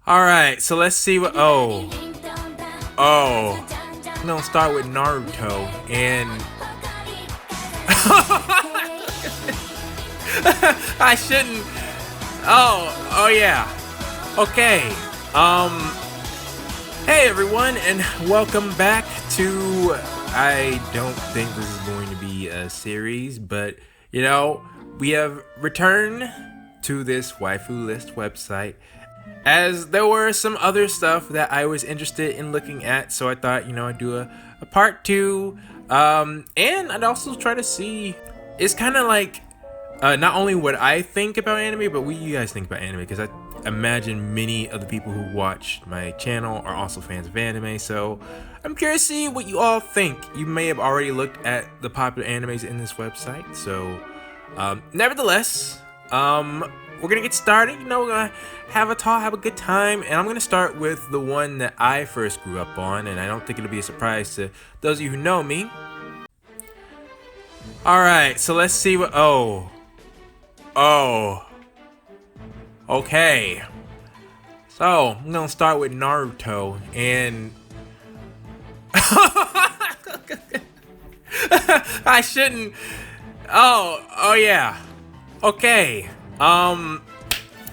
Alright, so let's see what. Oh. I'm gonna start with Naruto. And. I shouldn't. Oh, yeah. Okay. Hey everyone, and welcome back to. I don't think this is going to be a series, but we have returned to this waifu list website, as there were some other stuff that I was interested in looking at, so I thought, I'd do a part two, and I'd also try to see, it's kind of like, not only what I think about anime, but what you guys think about anime, because I imagine many of the people who watch my channel are also fans of anime, so I'm curious to see what you all think. You may have already looked at the popular animes in this website, so, nevertheless, we're gonna get started. We're gonna have a talk, have a good time, and I'm gonna start with the one that I first grew up on, and I don't think it'll be a surprise to those of you who know me. Alright, so let's see what. Okay. So, I'm gonna start with Naruto, and. I shouldn't. Oh, yeah. Okay.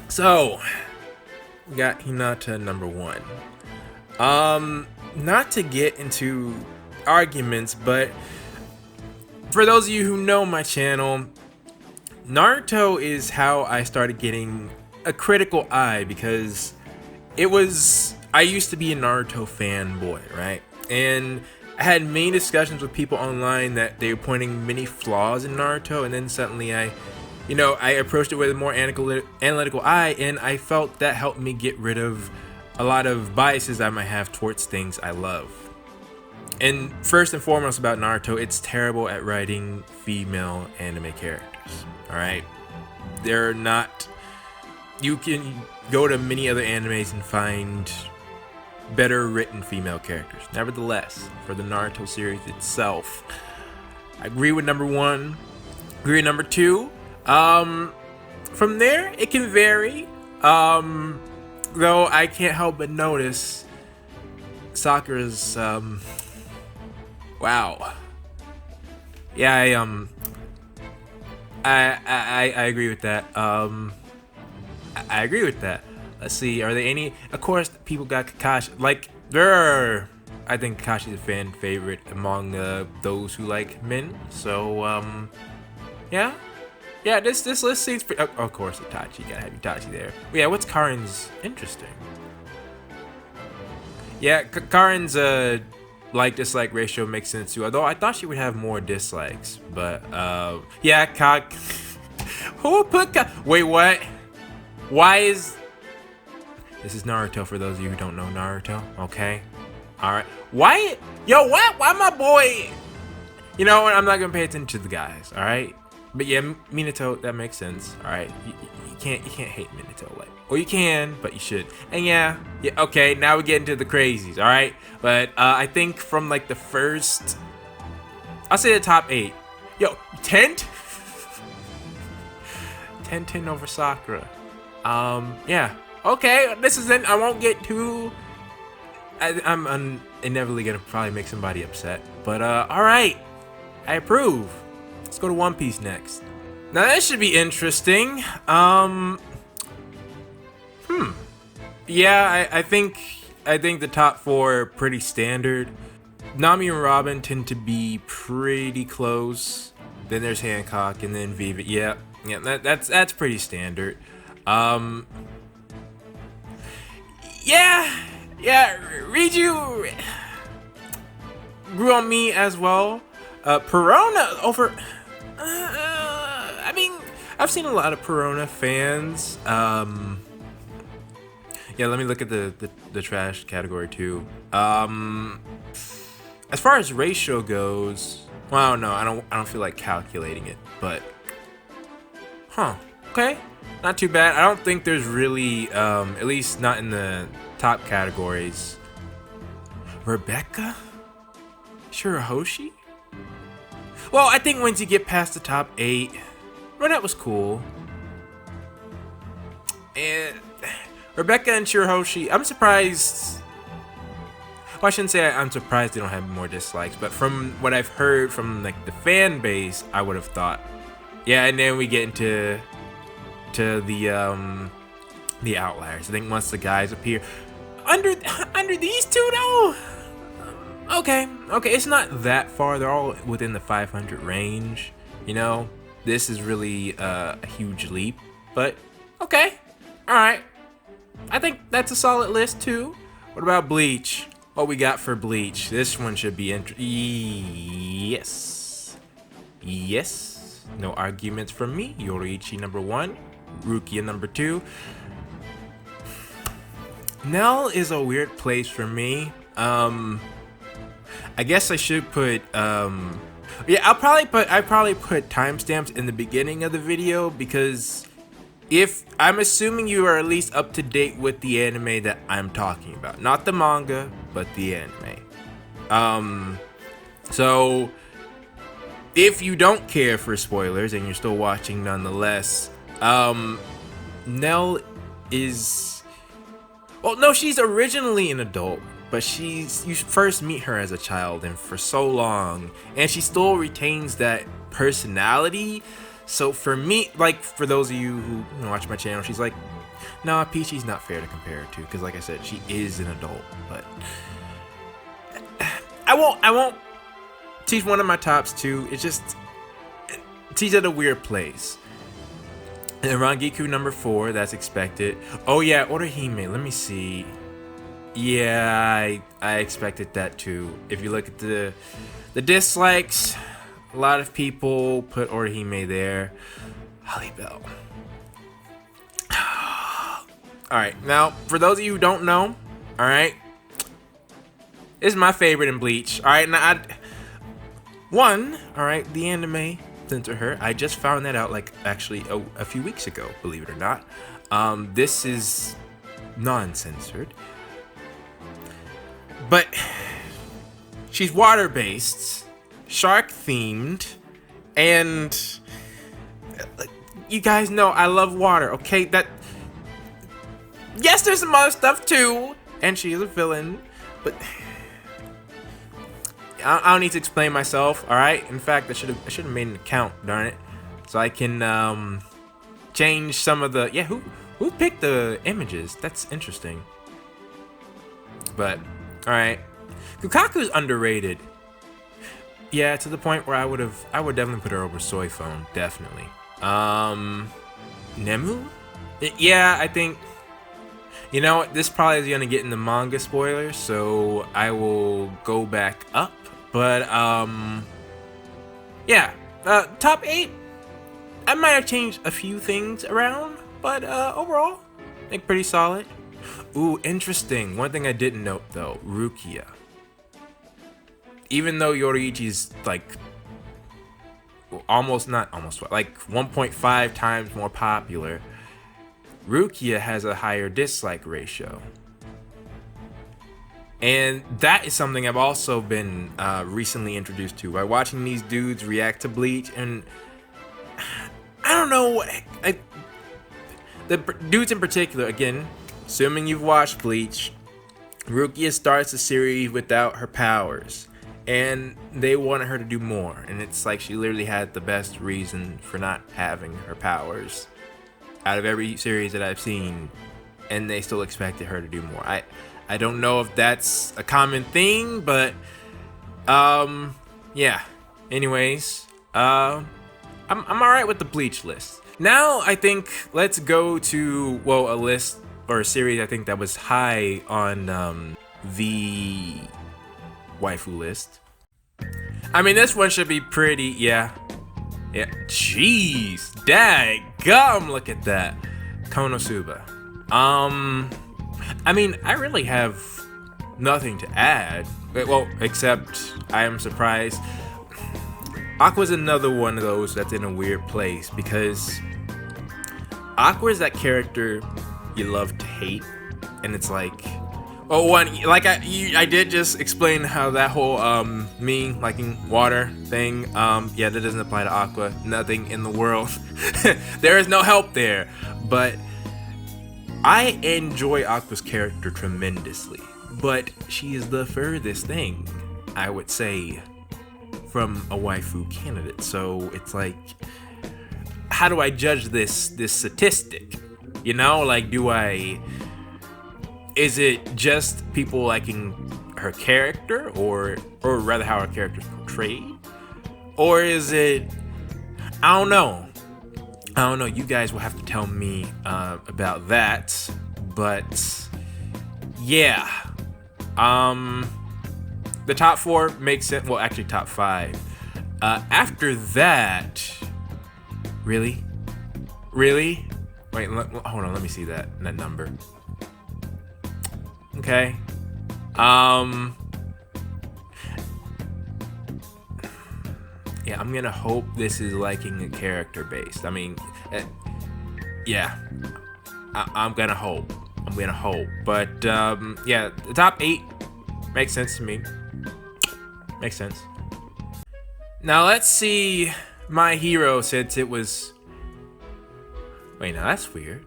So we got Hinata number 1. Not to get into arguments, but for those of you who know my channel, Naruto is how I started getting a critical eye, because I used to be a Naruto fanboy, right? And I had many discussions with people online that they were pointing many flaws in Naruto, and then suddenly I approached it with a more analytical eye, and I felt that helped me get rid of a lot of biases I might have towards things I love. And first and foremost about Naruto, it's terrible at writing female anime characters. Alright? They're not. You can go to many other animes and find better written female characters. Nevertheless, for the Naruto series itself, I agree with number 1, agree with number 2. From there, it can vary, though I can't help but notice Sakura's, wow. Yeah, I agree with that. I agree with that. Let's see, are there any, of course, people got Kakashi, like, I think Kakashi's a fan favorite among, those who like men, so, yeah. Yeah, this list seems pretty. Of course, Itachi. Gotta have Itachi there. But yeah, what's Karin's? Interesting. Yeah, Karin's like-dislike ratio makes sense too. Although I thought she would have more dislikes, but yeah, who put? Wait, what? Why is? This is Naruto for those of you who don't know Naruto. Okay, all right. Why? Yo, what? Why my boy? You know what? I'm not gonna pay attention to the guys. All right. But yeah, Minato, that makes sense. All right, you can't hate Minato, like, or you can, but you should. And yeah, okay. Now we get into the crazies. All right, but I think from like the first, I'll say the top 8. Yo, Tent over Sakura. Yeah. Okay, this is it. I won't get too. I'm inevitably gonna probably make somebody upset, but all right, I approve. Let's go to One Piece next. Now that should be interesting. Yeah, I think the top 4 are pretty standard. Nami and Robin tend to be pretty close. Then there's Hancock, and then Viva. Yeah, that's pretty standard. Yeah, Riju grew on me as well. Perona over. I mean, I've seen a lot of Perona fans. Yeah, let me look at the trash category too. As far as ratio goes, well, no, I don't feel like calculating it, but okay, not too bad. I don't think there's really, at least not in the top categories. Rebecca, Shirahoshi. Well, I think once you get past the top 8, Renette was cool. And Rebecca and Shirahoshi, I'm surprised. Well, I shouldn't say I'm surprised they don't have more dislikes, but from what I've heard from like the fan base, I would have thought. Yeah, and then we get into the outliers. I think once the guys appear under these two though. Okay, it's not that far. They're all within the 500 range. You know, this is really a huge leap, but okay, all right. I think that's a solid list too. What about Bleach? What we got for Bleach? This one should be yes. No arguments from me. Yoriichi number 1, Rukia number 2. Nell is a weird place for me. I guess I should put yeah, I probably put timestamps in the beginning of the video, because if I'm assuming you are at least up to date with the anime that I'm talking about, not the manga, but the anime. So if you don't care for spoilers and you're still watching nonetheless, Nell is, well, no, she's originally an adult, but you first meet her as a child, and for so long, and she still retains that personality. So for me, like, for those of you who watch my channel, she's like, nah, Peachy's not fair to compare her to, because like I said, she is an adult. But I won't. She's one of my tops too. It's just, she's at a weird place. And Rangiku number 4, that's expected. Oh yeah, Orihime, let me see. Yeah, I expected that too. If you look at the dislikes, a lot of people put Orihime there. Holly Bell. Alright, now, for those of you who don't know, alright, this is my favorite in Bleach. Alright, now, alright, the anime censored her. I just found that out, like, actually, a few weeks ago, believe it or not. This is non-censored. But she's water-based, shark-themed, and you guys know I love water, okay? Yes, there's some other stuff too, and she is a villain, but I don't need to explain myself, all right? In fact, I should have made an account, darn it, so I can change some of the. Yeah, who picked the images? That's interesting. But all right, Kukaku's underrated. Yeah, to the point where I would definitely put her over Soy Phone, definitely. Nemu? Yeah, I think. You know what? This probably is gonna get in the manga spoilers, so I will go back up. But yeah, top 8. I might have changed a few things around, but overall, I think pretty solid. Ooh, interesting. One thing I didn't note though, Rukia. Even though Yoriichi's like like 1.5 times more popular, Rukia has a higher dislike ratio. And that is something I've also been recently introduced to by watching these dudes react to Bleach. And I don't know, the dudes in particular, again, assuming you've watched Bleach, Rukia starts the series without her powers, and they wanted her to do more, and it's like she literally had the best reason for not having her powers out of every series that I've seen, and they still expected her to do more. I don't know if that's a common thing, but yeah. Anyways, I'm alright with the Bleach list. Now I think let's go to, well, a list or a series I think that was high on the waifu list. I mean, this one should be pretty, yeah. Jeez, daggum, look at that. Konosuba. I mean, I really have nothing to add. Well, except I am surprised. Aqua's another one of those that's in a weird place, because Aqua is that character you love to hate, and it's like, oh, one, like I did just explain how that whole me liking water thing, yeah, that doesn't apply to Aqua. Nothing in the world. There is no help there. But I enjoy Aqua's character tremendously, but she is the furthest thing, I would say, from a waifu candidate. So it's like, how do I judge this statistic? You know, like, is it just people liking her character, or rather how her character's portrayed? Or is it, I don't know. You guys will have to tell me about that. But yeah, the top 4 makes sense. Well, actually, top 5. After that, really? Wait, hold on. Let me see that number. Okay. Yeah, I'm gonna hope this is liking a character based. I mean, yeah, I'm gonna hope. But yeah, the top 8 makes sense to me. Makes sense. Now let's see My Hero, since it was. Wait, now that's weird.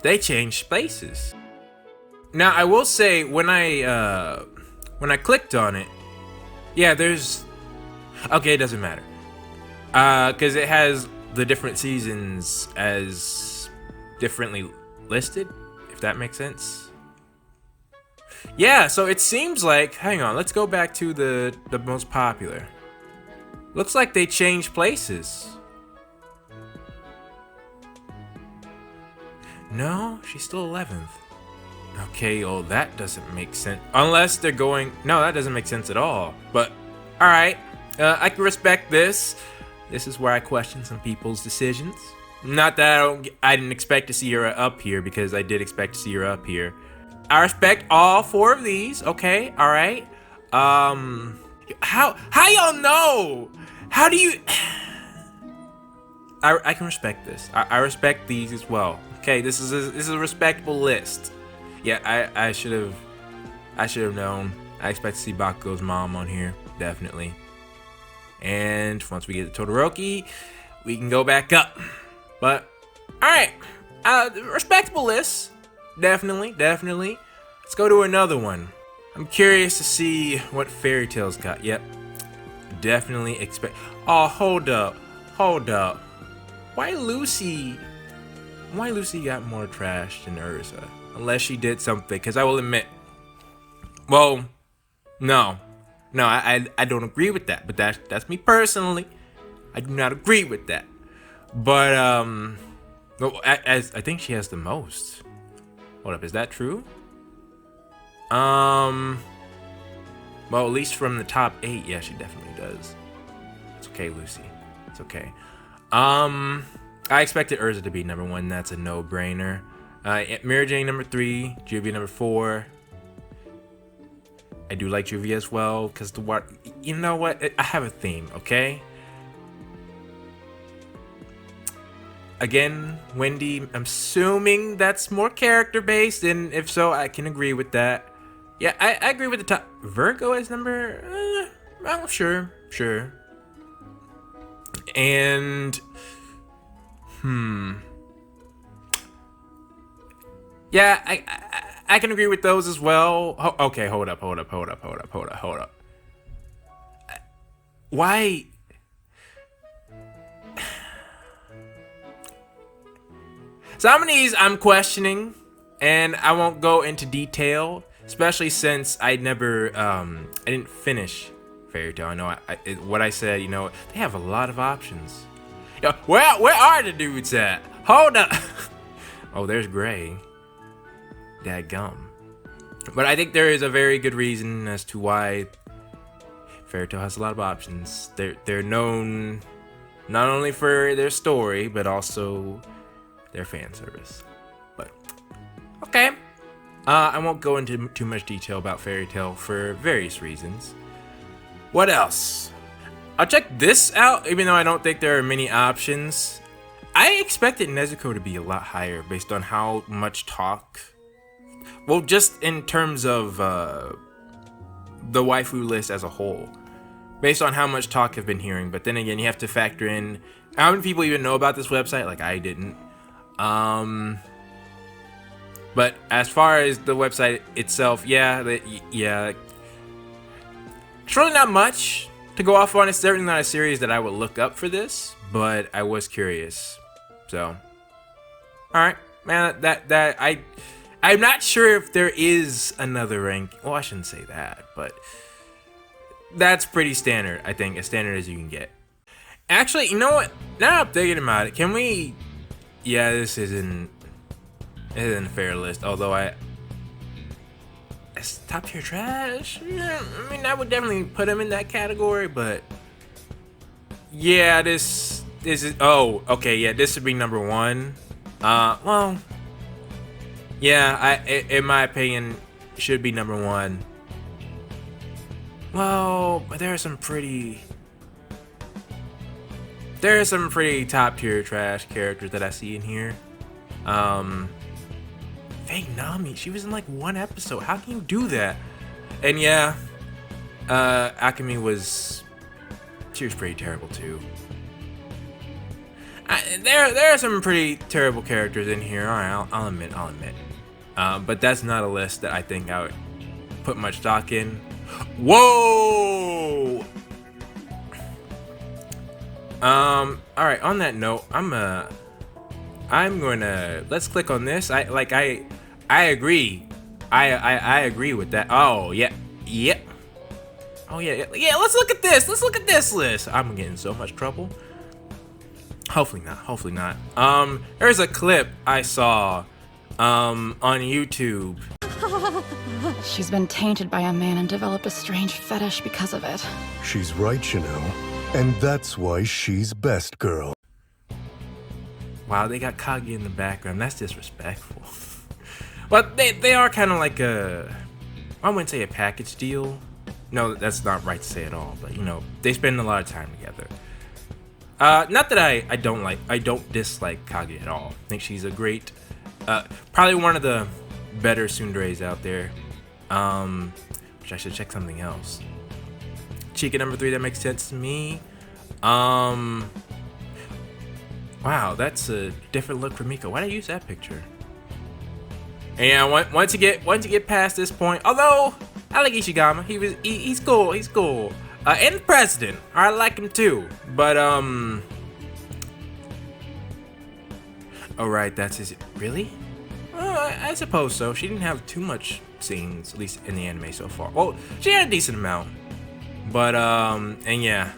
They changed places. Now I will say, when I clicked on it, yeah, there's. Okay, it doesn't matter. Because it has the different seasons as differently listed, if that makes sense. Yeah, so it seems like, hang on, let's go back to the most popular. Looks like they changed places. No, she's still 11th. Okay, well, that doesn't make sense. Unless they're going, no, that doesn't make sense at all. But, alright. I can respect this. This is where I question some people's decisions. Not that I didn't expect to see her up here, because I did expect to see her up here. I respect all 4 of these. Okay, all right. How y'all know? How do you? I can respect this. I respect these as well. Okay, this is a respectable list. Yeah, I should have known. I expect to see Bakugo's mom on here, definitely. And once we get to Todoroki, we can go back up. But, alright. Respectable list. Definitely. Let's go to another one. I'm curious to see what Fairy Tail's got. Yep. Definitely expect. Oh, hold up. Why Lucy got more trash than Ursa? Unless she did something. Because I will admit. Well, no. No, I don't agree with that, but that's me personally. I do not agree with that. But I think she has the most. Hold up, is that true? Well, at least from the top 8, yeah, she definitely does. It's okay, Lucy. It's okay. I expected Urza to be number 1. That's a no-brainer. Mira Jane number 3, Juvia number 4. I do like Juvia as well, because you know what? I have a theme, okay? Again, Wendy, I'm assuming that's more character-based, and if so, I can agree with that. Yeah, I agree with the top. Virgo is number... well, sure. And... Yeah, I can agree with those as well. Okay, hold up. Why? Some of these I'm questioning, and I won't go into detail, especially since I didn't finish Fairy Tail. I know what I said, you know, they have a lot of options. Yo, where are the dudes at? Hold up. Oh, there's Gray. Dadgum. But I think there is a very good reason as to why Fairy Tail has a lot of options. They're known not only for their story, but also their fan service. But okay, I won't go into too much detail about Fairy Tail for various reasons. What else? I'll check this out, even though I don't think there are many options. I expected Nezuko to be a lot higher based on how much talk. Well, just in terms of the waifu list as a whole. Based on how much talk I've been hearing. But then again, you have to factor in how many people even know about this website. Like, I didn't. But as far as the website itself, yeah, it's really not much to go off on. It's certainly not a series that I would look up for this, but I was curious. So, all right, man. I'm not sure if there is another rank. Well, I shouldn't say that, but that's pretty standard. I think as standard as you can get. Actually, you know what? Now I'm thinking about it, can we? Yeah, this isn't a fair list. Although it's top tier trash. Yeah, I mean, I would definitely put him in that category, but yeah, this is. Oh, okay, yeah, this would be number one. Well, yeah, in my opinion, should be number one. Well, but there are some pretty top tier trash characters that I see in here. Fake Nami, she was in like one episode. How can you do that? And yeah, Akemi was pretty terrible too. There are some pretty terrible characters in here. All right, I'll admit. But that's not a list that I think I would put much stock in. Whoa! All right. On that note, I'm gonna let's click on this. I agree. I agree with that. Oh yeah. Oh yeah. Let's look at this. Let's look at this list. I'm getting in so much trouble. Hopefully not. There's a clip I saw on YouTube. She's been tainted by a man and developed a strange fetish because of it. She's right, you know. And that's why she's best girl. Wow, they got Kage in the background. That's disrespectful. But they are kind of like I wouldn't say a package deal. No, that's not right to say at all. But you know, they spend a lot of time together. Not that I don't dislike Kage at all. I think she's a great, probably one of the better tsunderes out there. Which I should check something else. Chica number 3, that makes sense to me. Wow, that's a different look for Miko. Why did I use that picture? And once you get past this point, although I like Ishigama, he's cool. And the president, I like him too. But oh right, that's his. Really? I suppose so. She didn't have too much scenes, at least in the anime so far. Well, she had a decent amount. But and yeah.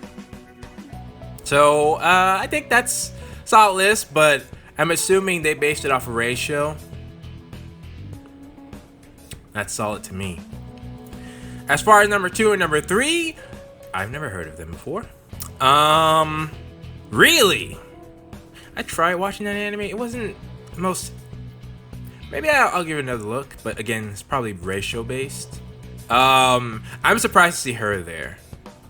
So I think that's a solid list, but I'm assuming they based it off a ratio. That's solid to me. As far as number 2 and number 3, I've never heard of them before. Really? I tried watching that anime. It wasn't the most. Maybe I'll give it another look, but again, it's probably ratio based. I'm surprised to see her there.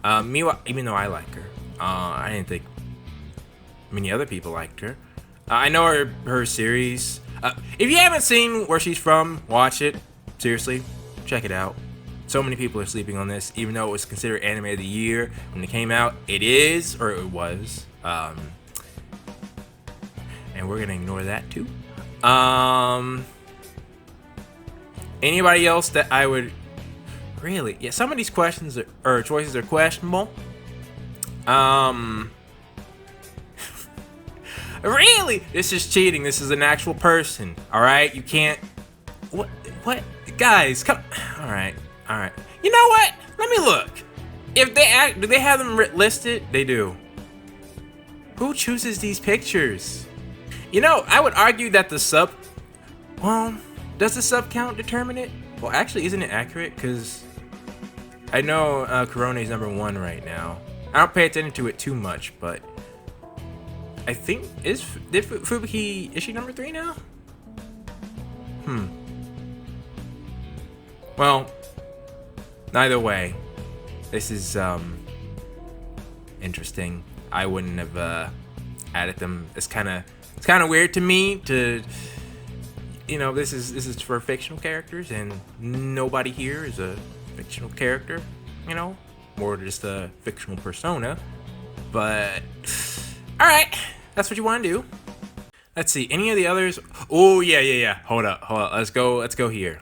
Even though I like her, I didn't think many other people liked her. I know her series. If you haven't seen where she's from, watch it. Seriously, check it out. So many people are sleeping on this, even though it was considered anime of the year when it came out. It is, or it was. And we're gonna ignore that too. Anybody else that I would really? Yeah, some of these questions or choices are questionable. Really? This is cheating. This is an actual person. All right, you can't. What? Guys, come. All right. You know what? Let me look. If they do they have them listed? They do. Who chooses these pictures? You know, I would argue that the sub. Well, does the sub count determine it? Well, actually, isn't it accurate? Because I know Corona is number 1 right now. I don't pay attention to it too much, but I think did Fubuki, is she number 3 now? Well, neither way, this is interesting. I wouldn't have added them. It's kind of weird to me to, you know, this is for fictional characters, and nobody here is a fictional character, you know, more just a fictional persona. But all right, that's what you want to do. Let's see. Any of the others? Oh, yeah. Hold up. Let's go here.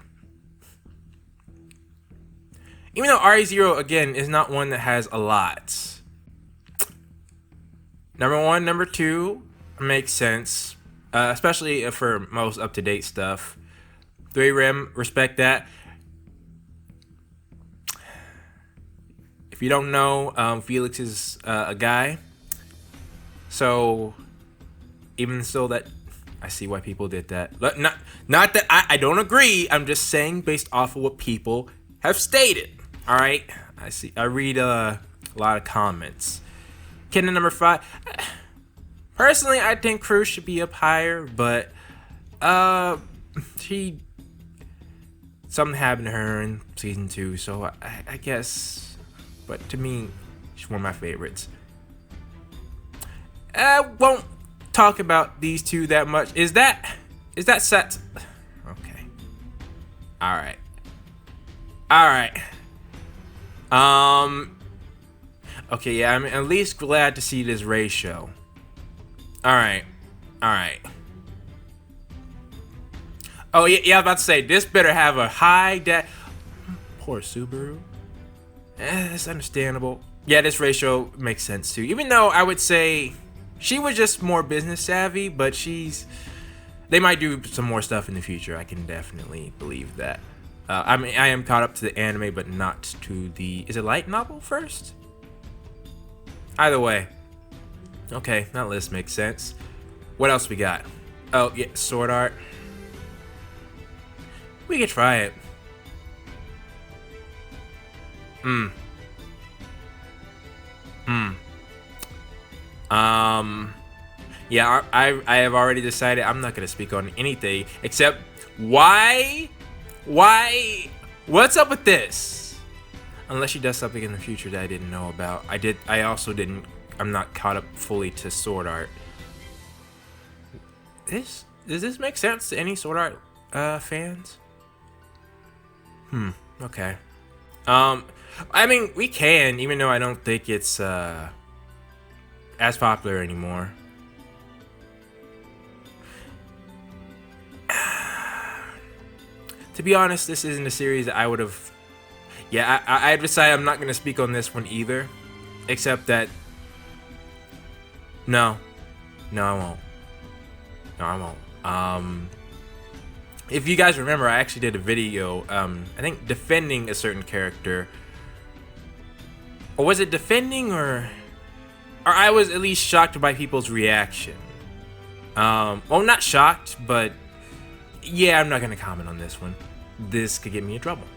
Even though RE0, again, is not one that has a lot. Number 1, number 2 makes sense. Especially for most up-to-date stuff. 3 Rim, respect that. If you don't know, Felix is a guy. So, even still that, I see why people did that. But not that I don't agree. I'm just saying based off of what people have stated. All right, I read a lot of comments. Kid number 5. Personally, I think Cruz should be up higher, but something happened to her in season 2, so I guess. But to me, she's one of my favorites. I won't talk about these two that much. Is that set? Okay. All right. Okay, yeah, I'm at least glad to see this ratio. All right. Oh yeah, I was about to say this better have a high Poor Subaru. It's understandable. Yeah, this ratio makes sense too. Even though I would say she was just more business savvy, but they might do some more stuff in the future. I can definitely believe that. I mean, I am caught up to the anime, but not to the... Is it light novel first? Either way. Okay, that list makes sense. What else we got? Oh, yeah, Sword Art. We could try it. Yeah, I have already decided I'm not gonna speak on anything except why? What's up with this? Unless she does something in the future that I didn't know about. I'm not caught up fully to Sword Art. Does this make sense to any Sword Art fans? Okay. I mean, we can, even though I don't think it's as popular anymore. To be honest, this isn't a series that I would have... Yeah, I decided I'm not going to speak on this one either. Except that... No, I won't. If you guys remember, I actually did a video, I think defending a certain character. Or was it defending or I was at least shocked by people's reaction. Well, not shocked, but yeah, I'm not gonna comment on this one. This could get me in trouble.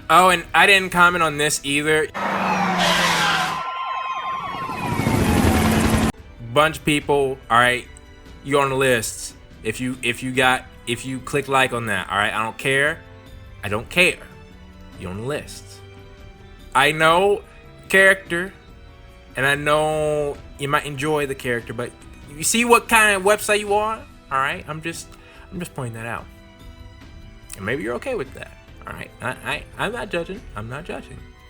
Oh, and I didn't comment on this either. Bunch of people, all right, you're on the list. If you click like on that, all right, I don't care. You're on the list. I know character, and I know you might enjoy the character, but you see what kind of website you are, all right? I'm just pointing that out, and maybe you're okay with that, all right? I'm not judging.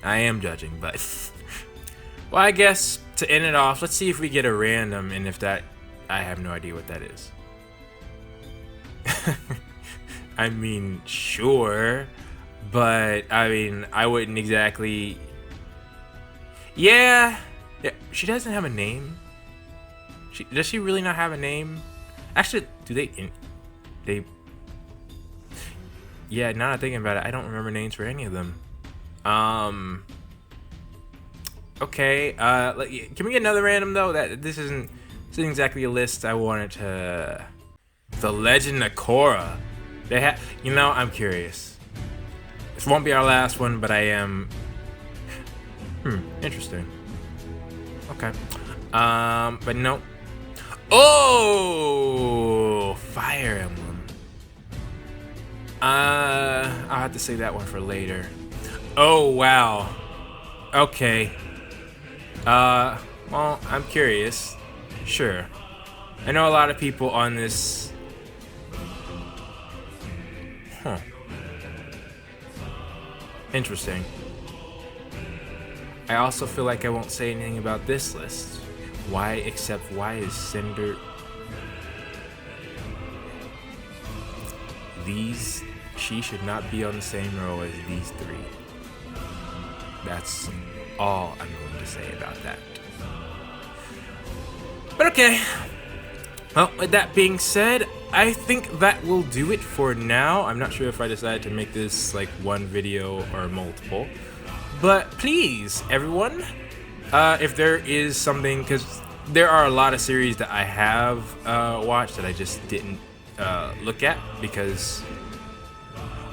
I am judging, but well, I guess to end it off, let's see if we get a random, and if that, I have no idea what that is. I mean, sure, but I mean, I wouldn't exactly. Yeah, she doesn't have a name. Does she really not have a name? Actually, do they? Yeah, now that I'm thinking about it, I don't remember names for any of them. Okay, can we get another random though? This isn't exactly a list I wanted to. The Legend of Korra. I'm curious. This won't be our last one, but I am. Interesting. Okay. But no. Oh, Fire Emblem. I'll have to save that one for later. Oh wow. Okay. Well, I'm curious. Sure. I know a lot of people on this. Huh. Interesting. I also feel like I won't say anything about this list. Why is Cinder... she should not be on the same row as these three. That's all I'm going to say about that. But okay. Well, with that being said, I think that will do it for now. I'm not sure if I decided to make this like one video or multiple. But please, everyone, if there is something, because there are a lot of series that I have watched that I just didn't look at because,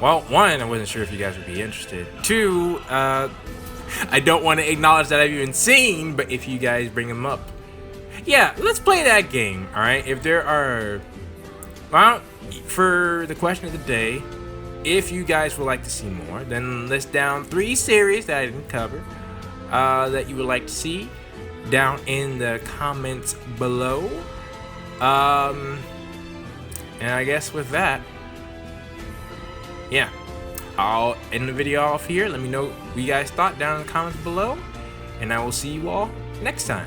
well, one, I wasn't sure if you guys would be interested. Two, I don't want to acknowledge that I've even seen, but if you guys bring them up, yeah, let's play that game, alright? If there are, well, for the question of the day, if you guys would like to see more, then list down 3 series that I didn't cover that you would like to see down in the comments below. And I guess with that, yeah, I'll end the video off here. Let me know what you guys thought down in the comments below, and I will see you all next time.